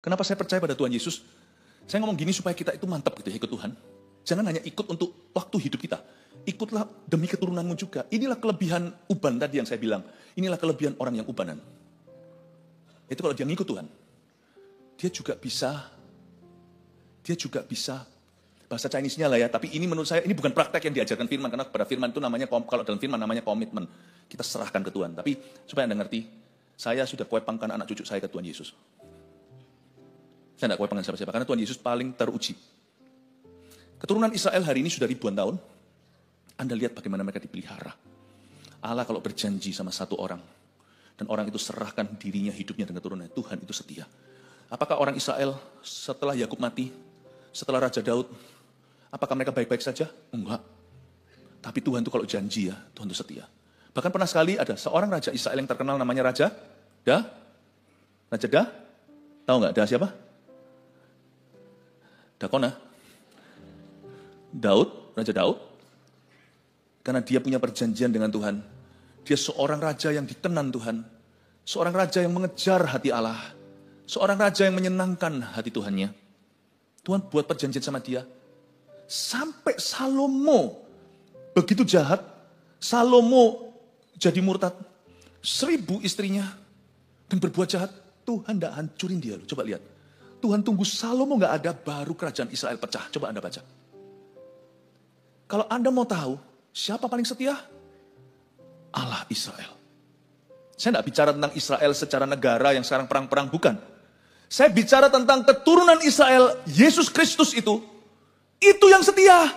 Kenapa saya percaya pada Tuhan Yesus? Saya ngomong gini supaya kita itu mantap gitu ya ikut Tuhan. Jangan hanya ikut untuk waktu hidup kita. Ikutlah demi keturunanmu juga. Inilah kelebihan uban tadi yang saya bilang. Inilah kelebihan orang yang ubanan. Itu kalau dia ngikut Tuhan. Dia juga bisa, bahasa Chinese-nya lah ya, tapi ini menurut saya, ini bukan praktek yang diajarkan firman, karena pada firman itu namanya, kalau dalam firman namanya komitmen. Kita serahkan ke Tuhan. Tapi supaya Anda ngerti, saya sudah kuepangkan anak cucu saya ke Tuhan Yesus. Saya tidak kuepangkan siapa-siapa, karena Tuhan Yesus paling teruji. Keturunan Israel hari ini sudah ribuan tahun. Anda lihat bagaimana mereka dipelihara. Allah kalau berjanji sama satu orang, dan orang itu serahkan dirinya, hidupnya dan keturunannya, Tuhan itu setia. Apakah orang Israel setelah Yakub mati, setelah Raja Daud, apakah mereka baik-baik saja? Enggak. Tapi Tuhan itu kalau janji ya, Tuhan itu setia. Bahkan pernah sekali ada seorang Raja Israel yang terkenal namanya Raja Da. Tahu nggak Da siapa? Dakona. Raja Daud. Karena dia punya perjanjian dengan Tuhan. Dia seorang raja yang ditenan Tuhan. Seorang raja yang mengejar hati Allah. Seorang raja yang menyenangkan hati Tuhannya. Tuhan buat perjanjian sama dia. Sampai Salomo begitu jahat. Salomo jadi murtad. 1000 istrinya. Dan berbuat jahat. Tuhan tidak hancurin dia. Coba lihat. Tuhan tunggu Salomo nggak ada, baru kerajaan Israel pecah. Coba Anda baca. Kalau Anda mau tahu, siapa paling setia? Allah Israel. Saya tidak bicara tentang Israel secara negara yang sekarang perang-perang, bukan. Saya bicara tentang keturunan Israel, Yesus Kristus itu yang setia.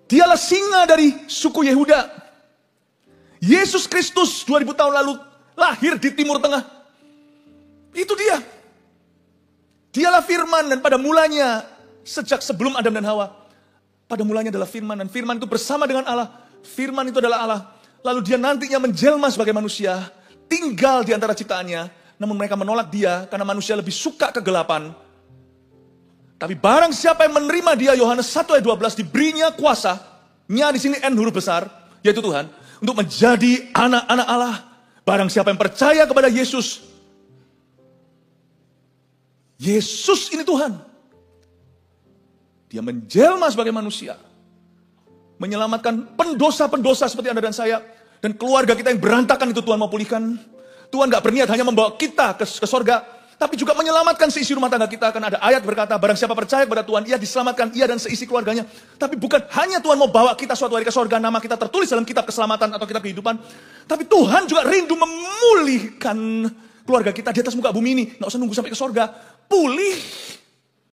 Dialah singa dari suku Yehuda. Yesus Kristus 2000 tahun lalu lahir di Timur Tengah. Itu dia. Dialah firman, dan pada mulanya, sejak sebelum Adam dan Hawa, pada mulanya adalah firman, dan firman itu bersama dengan Allah. Firman itu adalah Allah. Lalu dia nantinya menjelma sebagai manusia, tinggal di antara ciptaannya. Namun mereka menolak dia, karena manusia lebih suka kegelapan. Tapi barang siapa yang menerima dia, Yohanes 1 ayat 12, diberinya kuasa, nya di sini N huruf besar, yaitu Tuhan, untuk menjadi anak-anak Allah. Barang siapa yang percaya kepada Yesus, Yesus ini Tuhan. Dia menjelma sebagai manusia. Menyelamatkan pendosa-pendosa seperti Anda dan saya. Dan keluarga kita yang berantakan itu Tuhan mau pulihkan. Tuhan gak berniat hanya membawa kita ke sorga. Tapi juga menyelamatkan seisi rumah tangga kita. Karena ada ayat berkata, barang siapa percaya kepada Tuhan, ia diselamatkan, ia dan seisi keluarganya. Tapi bukan hanya Tuhan mau bawa kita suatu hari ke sorga, nama kita tertulis dalam kitab keselamatan atau kitab kehidupan. Tapi Tuhan juga rindu memulihkan keluarga kita di atas muka bumi ini. Gak usah nunggu sampai ke sorga. Pulih